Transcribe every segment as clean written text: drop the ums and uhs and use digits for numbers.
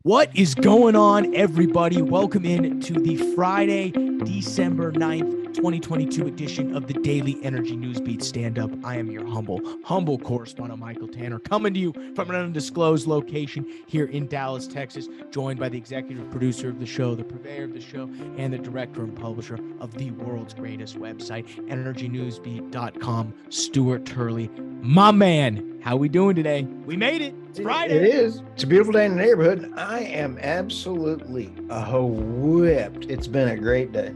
What is going on, everybody? Welcome in to the Friday, December 9th, 2022 edition of the Daily Energy Newsbeat Stand-Up. I am your humble correspondent, Michael Tanner, coming to you from an undisclosed location here in Dallas, Texas, joined by the executive producer of the show, the purveyor of the show, and the director and publisher of the world's greatest website, energynewsbeat.com, Stuart Turley. My man, how we doing today? We made it. It's Friday. It is. It's a beautiful day in the neighborhood. I am absolutely whipped. It's been a great day.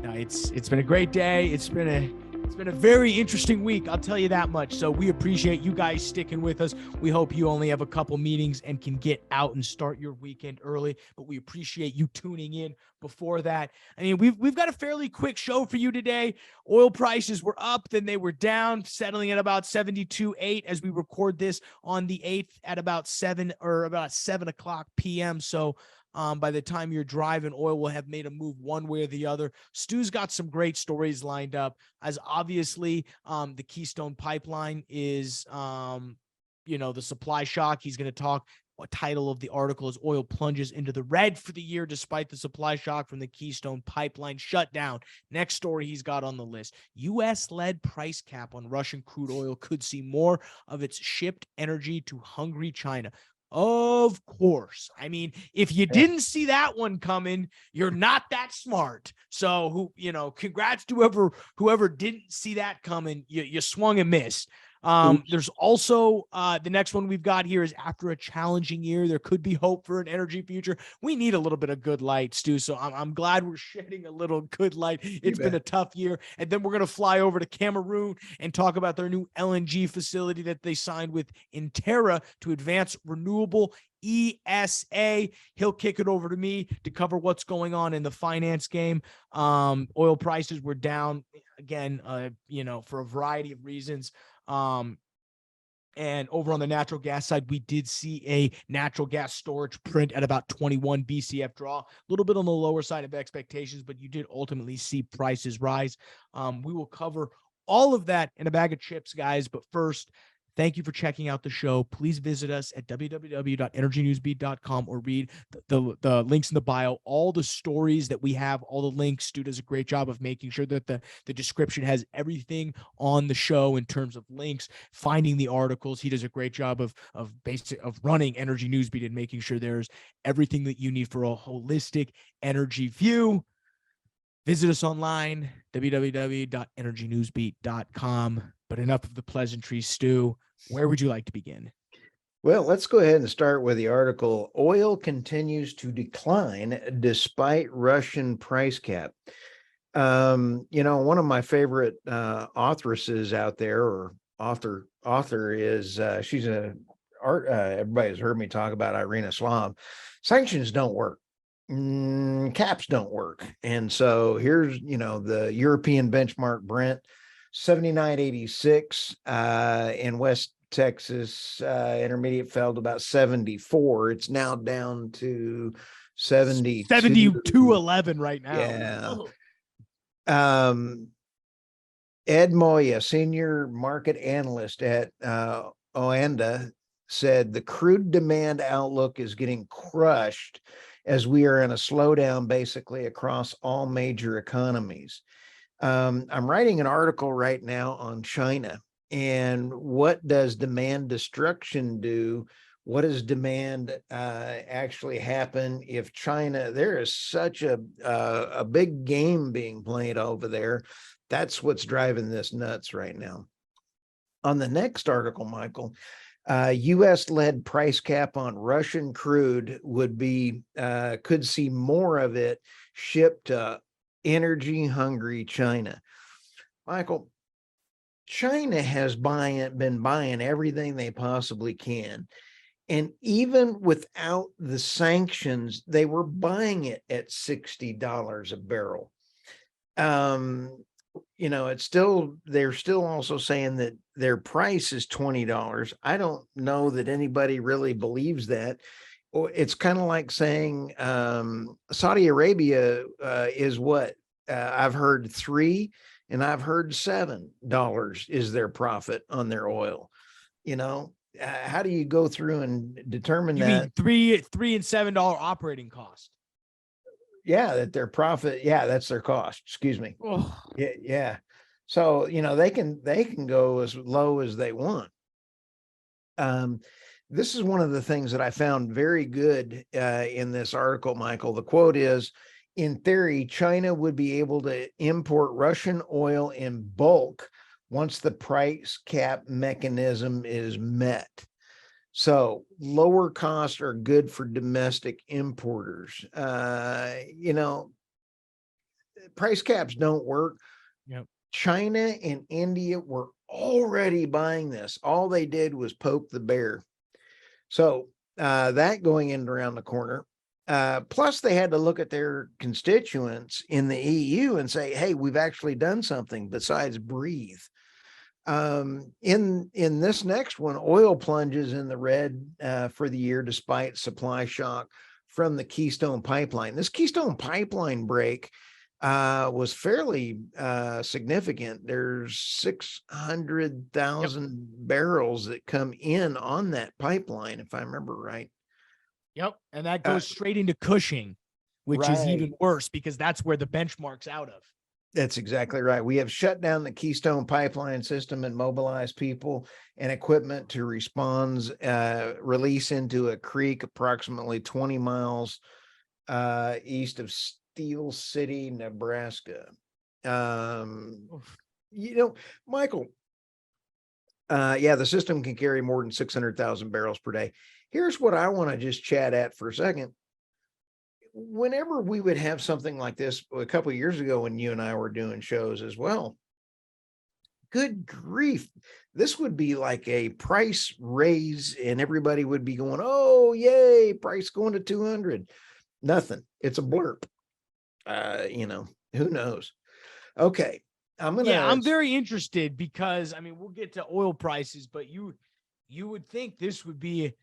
It's been a great day. It's been a very interesting week. I'll tell you that much. So we appreciate you guys sticking with us. We hope you only have a couple meetings and can get out and start your weekend early, but we appreciate you tuning in before that. I mean, we've got a fairly quick show for you today. Oil prices were up, then they were down, settling at about 72.8 as we record this on the 8th at about 7 o'clock p.m. So by the time you're driving, oil will have made a move one way or the other. Stu's got some great stories lined up, as obviously the Keystone Pipeline is, the supply shock. He's going to talk. What title of the article is Oil Plunges into the Red for the Year Despite the Supply Shock from the Keystone Pipeline Shutdown. Next story he's got on the list. U.S.-led price cap on Russian crude oil could see more of its shipped energy to hungry China. Of course. I mean, if you didn't see that one coming, you're not that smart. So congrats to whoever didn't see that coming. You swung and missed. There's also the next one we've got here is after a challenging year, there could be hope for an energy future. We need a little bit of good light, Stu. So I'm glad we're shedding a little good light. It's been a tough year. And then we're going to fly over to Cameroon and talk about their new LNG facility that they signed with Intera to advance renewable ESA. He'll kick it over to me to cover what's going on in the finance game. Oil prices were down again, for a variety of reasons. And over on the natural gas side, we did see a natural gas storage print at about 21 BCF draw, a little bit on the lower side of expectations, but you did ultimately see prices rise. We will cover all of that in a bag of chips, guys. But first, thank you for checking out the show. Please visit us at www.energynewsbeat.com or read the links in the bio, all the stories that we have, all the links. Stu does a great job of making sure that the description has everything on the show in terms of links, finding the articles. He does a great job of running Energy Newsbeat and making sure there's everything that you need for a holistic energy view. Visit us online, www.energynewsbeat.com. But enough of the pleasantries, Stu. Where would you like to begin? Well, let's go ahead and start with the article. Oil continues to decline despite Russian price cap. One of my favorite authoresses out there, or author is she's everybody's heard me talk about Irina Slav. Sanctions don't work. Caps don't work. And so here's, the European benchmark Brent, 79.86 in West Texas. Intermediate fell to about 74. It's now down to 72.11 right now. Yeah. Ed Moya, senior market analyst at Oanda, said the crude demand outlook is getting crushed as we are in a slowdown basically across all major economies. I'm writing an article right now on China and what does demand destruction do? What does demand actually happen if China, there is such a big game being played over there. That's what's driving this nuts right now. On the next article, Michael, U.S.-led price cap on Russian crude could see more of it shipped to energy-hungry China. Michael, China has been buying everything they possibly can. And even without the sanctions, they were buying it at $60 a barrel. They're still also saying that their price is $20. I don't know that anybody really believes that. It's kind of like saying Saudi Arabia is what I've heard $3 and I've heard $7 is their profit on their oil. how do you go through and determine You that? mean $3 and $7 operating cost? Yeah, that their profit, yeah, that's their cost. Excuse me. Oh, Yeah, yeah. So, they can go as low as they want. Um, this is one of the things that I found very good in this article, Michael. The quote is, in theory, China would be able to import Russian oil in bulk once the price cap mechanism is met. So lower costs are good for domestic importers. Price caps don't work. yep. China and India were already buying this. All they did was poke the bear. So that going in around the corner. Plus, they had to look at their constituents in the EU and say, "Hey, we've actually done something besides breathe." In this next one, oil plunges in the red for the year despite supply shock from the Keystone Pipeline. This Keystone Pipeline break was fairly significant. There's 600,000 barrels that come in on that pipeline, if I remember right. Yep. And that goes straight into Cushing, which is even worse because that's where the benchmark's out of. That's exactly right. We have shut down the Keystone Pipeline system and mobilized people and equipment to respond, release into a creek approximately 20 miles east of Steel City, Nebraska. Michael, the system can carry more than 600,000 barrels per day. Here's what I want to just chat at for a second. Whenever we would have something like this a couple of years ago when you and I were doing shows as well, good grief, this would be like a price raise and everybody would be going, oh, yay, price going to 200. Nothing. It's a blurb. Who knows? Okay. I'm very interested because we'll get to oil prices, but you would think this would be,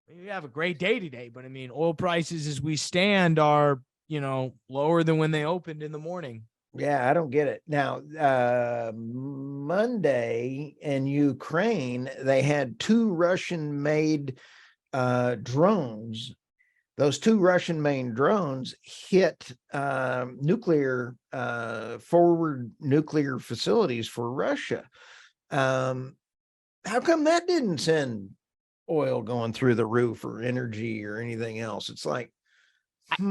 we have a great day today, but oil prices as we stand are, lower than when they opened in the morning. Yeah, I don't get it. Now, Monday in Ukraine, they had two Russian-made drones. Those two Russian-made drones hit forward nuclear facilities for Russia. How come that didn't send oil going through the roof or energy or anything else? It's like,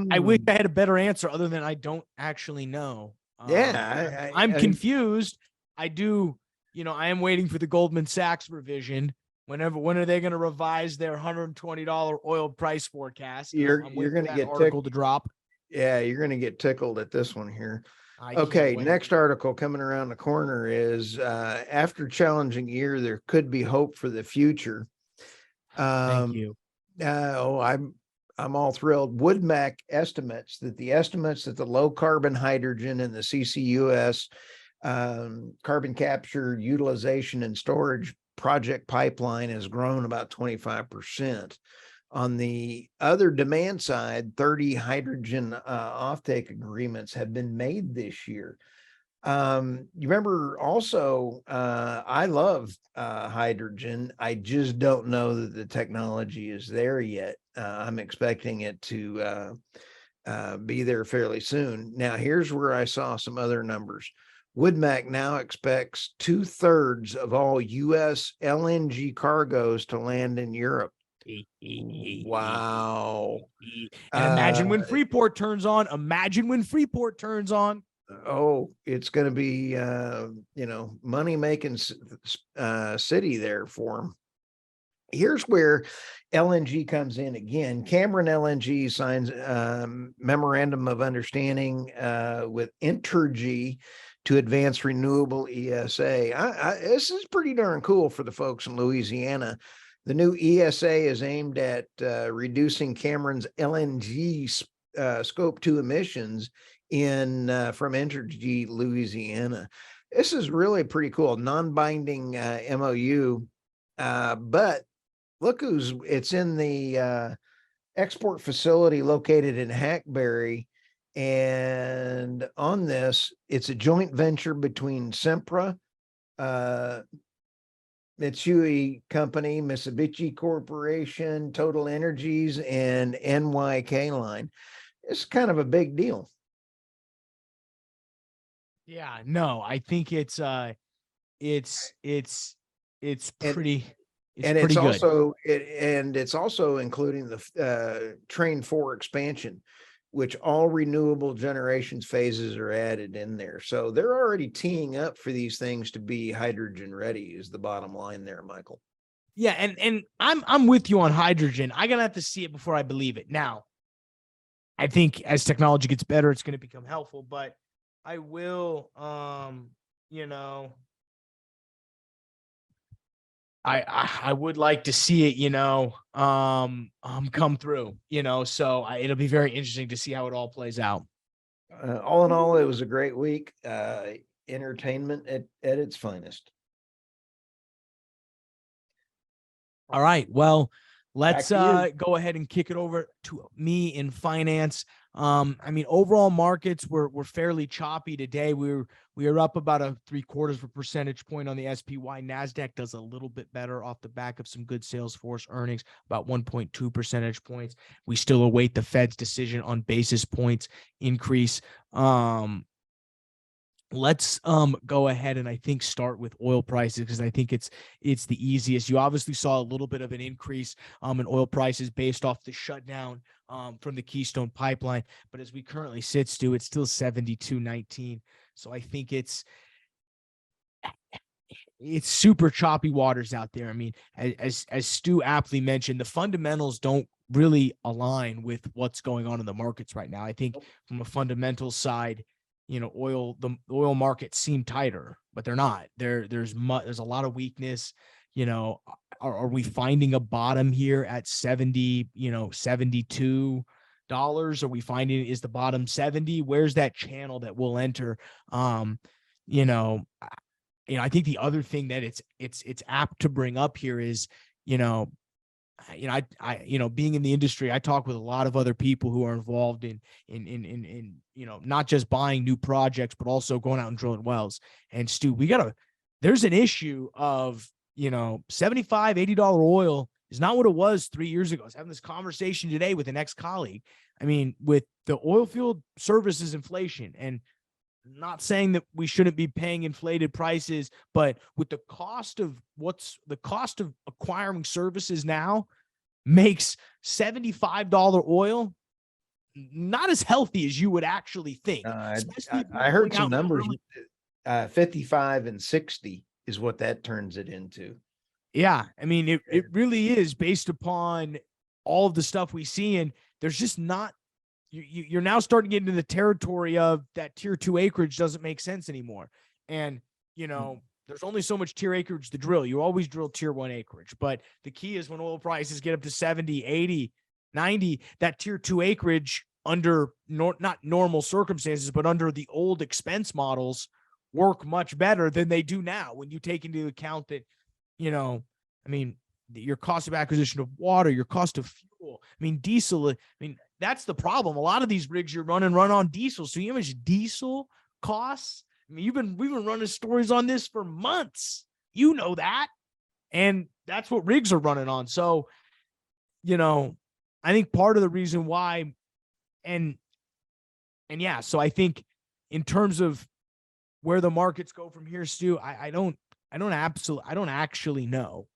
I wish I had a better answer other than I don't actually know. I'm confused. I am waiting for the Goldman Sachs revision. When are they going to revise their $120 oil price forecast? You're going to get article to drop. Yeah, you're going to get tickled at this one here. Okay, next article coming around the corner is after challenging year, there could be hope for the future. Thank you. I'm all thrilled. WoodMac estimates that the low carbon hydrogen and the CCUS carbon capture utilization and storage project pipeline has grown about 25%. On the other demand side, 30 hydrogen offtake agreements have been made this year. You remember also, I love hydrogen. I just don't know that the technology is there yet. I'm expecting it to be there fairly soon. Now, here's where I saw some other numbers. WoodMac now expects 2/3 of all U.S. LNG cargoes to land in Europe. Wow. And imagine when Freeport turns on. Oh, it's going to be, money making city there for them. Here's where LNG comes in again. Cameron LNG signs memorandum of understanding with Entergy to advance renewable ESA. This is pretty darn cool for the folks in Louisiana. The new ESA is aimed at reducing Cameron's LNG scope 2 emissions from Entergy, Louisiana. This is really pretty cool. Non-binding MOU, but look it's in the export facility located in Hackberry. And on this, it's a joint venture between Sempra, Mitsui Company, Mitsubishi Corporation, Total Energies, and NYK Line. It's kind of a big deal. Yeah, no, I think it's it's it's it's And pretty it's and pretty good. it's also including the Train 4 expansion, which all renewable generations phases are added in there. So they're already teeing up for these things to be hydrogen ready, is the bottom line there, Michael. Yeah, and I'm with you on hydrogen. I gotta have to see it before I believe it. Now, I think as technology gets better, it's gonna become helpful, but I will you know, I would like to see it, come through, so it'll be very interesting to see how it all plays out. All in all, it was a great week. Entertainment at its finest. All right. Well, let's Back to you. go ahead and kick it over to me in finance. I mean, overall markets were fairly choppy today. We were up about a 0.75 percentage point on the SPY. Nasdaq does a little bit better off the back of some good Salesforce earnings, about 1.2 percentage points. We still await the Fed's decision on basis points increase. Let's go ahead and I think start with oil prices, because I think it's the easiest. You obviously saw a little bit of an increase in oil prices based off the shutdown from the Keystone pipeline, but as we currently sit, Stu, it's still 72.19. So I think it's super choppy waters out there. I mean, as Stu aptly mentioned, the fundamentals don't really align with what's going on in the markets right now. I think from a fundamental side, the oil markets seem tighter, but they're not. There's a lot of weakness. Are we finding a bottom here at 70, $72? Are we finding is the bottom 70? Where's that channel that we'll enter? You know, I think the other thing that it's apt to bring up here is, being in the industry, I talk with a lot of other people who are involved in not just buying new projects, but also going out and drilling wells. And Stu, there's an issue of, $75, $80 oil is not what it was 3 years ago. I was having this conversation today with an ex-colleague. I mean, with the oil field services inflation, and not saying that we shouldn't be paying inflated prices, but with the cost of acquiring services now makes $75 oil not as healthy as you would actually think. I heard some numbers. 55 and 60 is what that turns it into. Yeah. I mean, it really is based upon all of the stuff we see. And there's just not, you're now starting to get into the territory of that tier 2 acreage doesn't make sense anymore. And, there's only so much tier acreage to drill. You always drill tier 1 acreage, but the key is when oil prices get up to 70, 80, 90, that tier 2 acreage under not normal circumstances, but under the old expense models work much better than they do now. When you take into account that, your cost of acquisition of water, your cost of fuel, diesel, that's the problem. A lot of these rigs you're run on diesel. So you know how much diesel costs? we've been running stories on this for months. You know that. And that's what rigs are running on. So, I think part of the reason why, and yeah, so I think in terms of where the markets go from here, Stu, I don't actually know.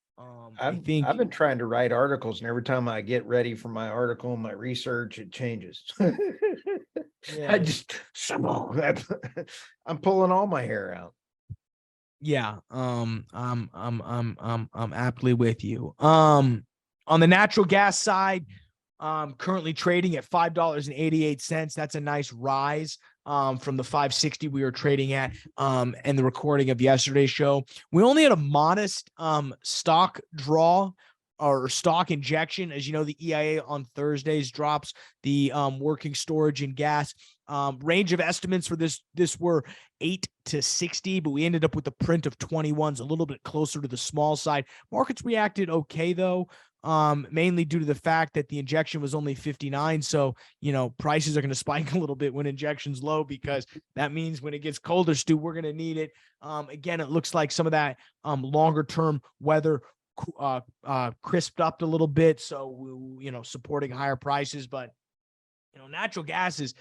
I've been trying to write articles, and every time I get ready for my article and my research, it changes. Yeah. I'm pulling all my hair out. Yeah. I'm aptly with you. On the natural gas side, currently trading at $5.88. That's a nice rise from the 560 we were trading at and the recording of yesterday's show. We only had a modest stock draw or stock injection. As you know, the EIA on Thursdays drops the working storage and gas Range of estimates for this were 8 to 60, but we ended up with a print of 21s, a little bit closer to the small side. Markets reacted okay, though, mainly due to the fact that the injection was only 59. So, prices are going to spike a little bit when injection's low, because that means when it gets colder, Stu, we're going to need it. Again, it looks like some of that longer term weather crisped up a little bit. So, supporting higher prices. But, natural gas is,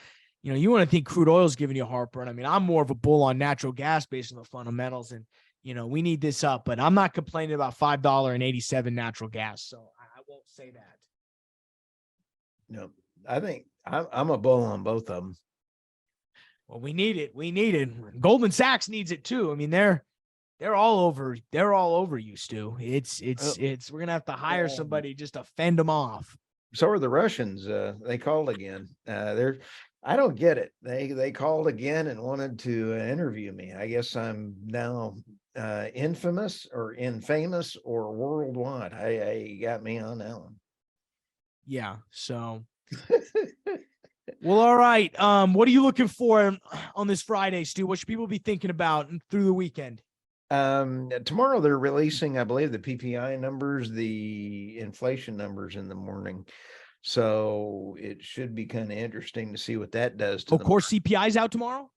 you want to think crude oil is giving you a heartburn. I mean, I'm more of a bull on natural gas based on the fundamentals, and, we need this up, but I'm not complaining about $5.87 natural gas. So I won't say that. No, I think I'm a bull on both of them. Well, we need it. We need it. Goldman Sachs needs it too. I mean, they're all over. They're all over you, Stu. It's we're going to have to hire somebody just to fend them off. So are the Russians. They called again. I don't get it. They called again and wanted to interview me. I guess I'm now infamous or worldwide. I got me on that one. Yeah. So, well, all right. What are you looking for on this Friday, Stu? What should people be thinking about through the weekend? Tomorrow they're releasing, I believe, the PPI numbers, the inflation numbers in the morning. So it should be kind of interesting to see what that does to core CPI's out tomorrow?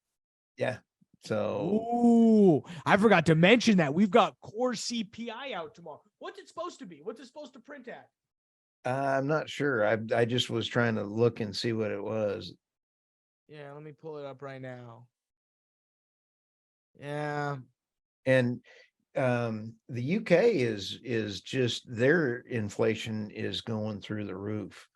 Yeah. So I forgot to mention that we've got core CPI out tomorrow. What's it supposed to be? What's it supposed to print at? I'm not sure. I just was trying to look and see what it was. Yeah, let me pull it up right now. Yeah. And the UK is just, their inflation is going through the roof.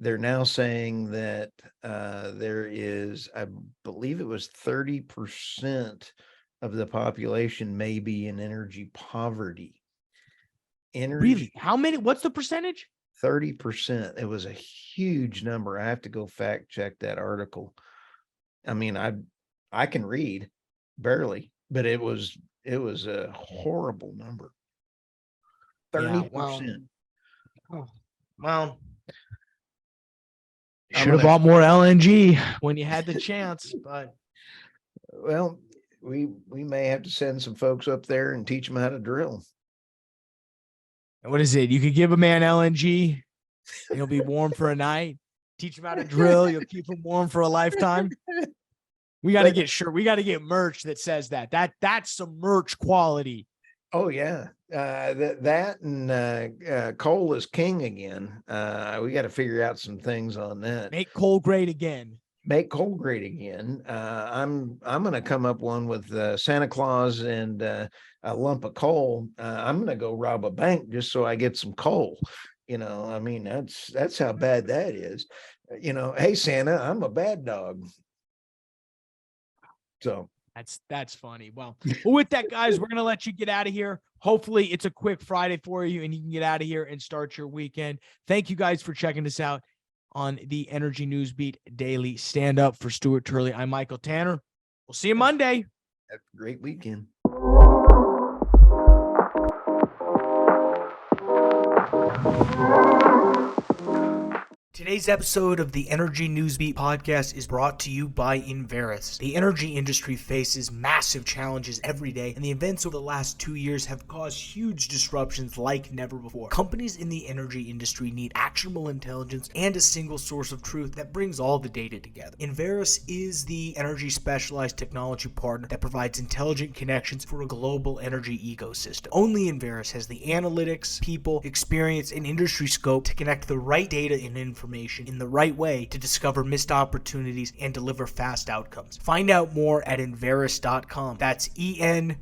They're now saying that there is, I believe it was 30% of the population may be in energy poverty. Really? How many? What's the percentage? 30%. It was a huge number. I have to go fact check that article. I mean, I can read barely, but it was a horrible number. 30%. Well, should have bought more LNG when you had the chance, but well, we may have to send some folks up there and teach them how to drill. What is it? You could give a man LNG, he'll be warm for a night. Teach him how to drill, you'll keep him warm for a lifetime. We got to get we got to get merch that says that. That's some merch quality. Oh yeah. That and coal is king again. We got to figure out some things on that. Make coal great again. Make coal great again. I'm going to come up one with Santa Claus and a lump of coal. I'm going to go rob a bank just so I get some coal. I mean, that's how bad that is. Hey Santa, I'm a bad dog. So that's funny. Well, with that, guys, we're going to let you get out of here. Hopefully it's a quick Friday for you and you can get out of here and start your weekend. Thank you guys for checking us out on the Energy News Beat Daily Stand Up. For Stuart Turley, I'm Michael Tanner. We'll see you Monday. Have a great weekend. Today's episode of the Energy Newsbeat podcast is brought to you by Enverus. The energy industry faces massive challenges every day, and the events over the last 2 years have caused huge disruptions like never before. Companies in the energy industry need actionable intelligence and a single source of truth that brings all the data together. Enverus is the energy specialized technology partner that provides intelligent connections for a global energy ecosystem. Only Enverus has the analytics, people, experience, and industry scope to connect the right data and information in the right way to discover missed opportunities and deliver fast outcomes. Find out more at Enverus.com. That's ENVERUS.com.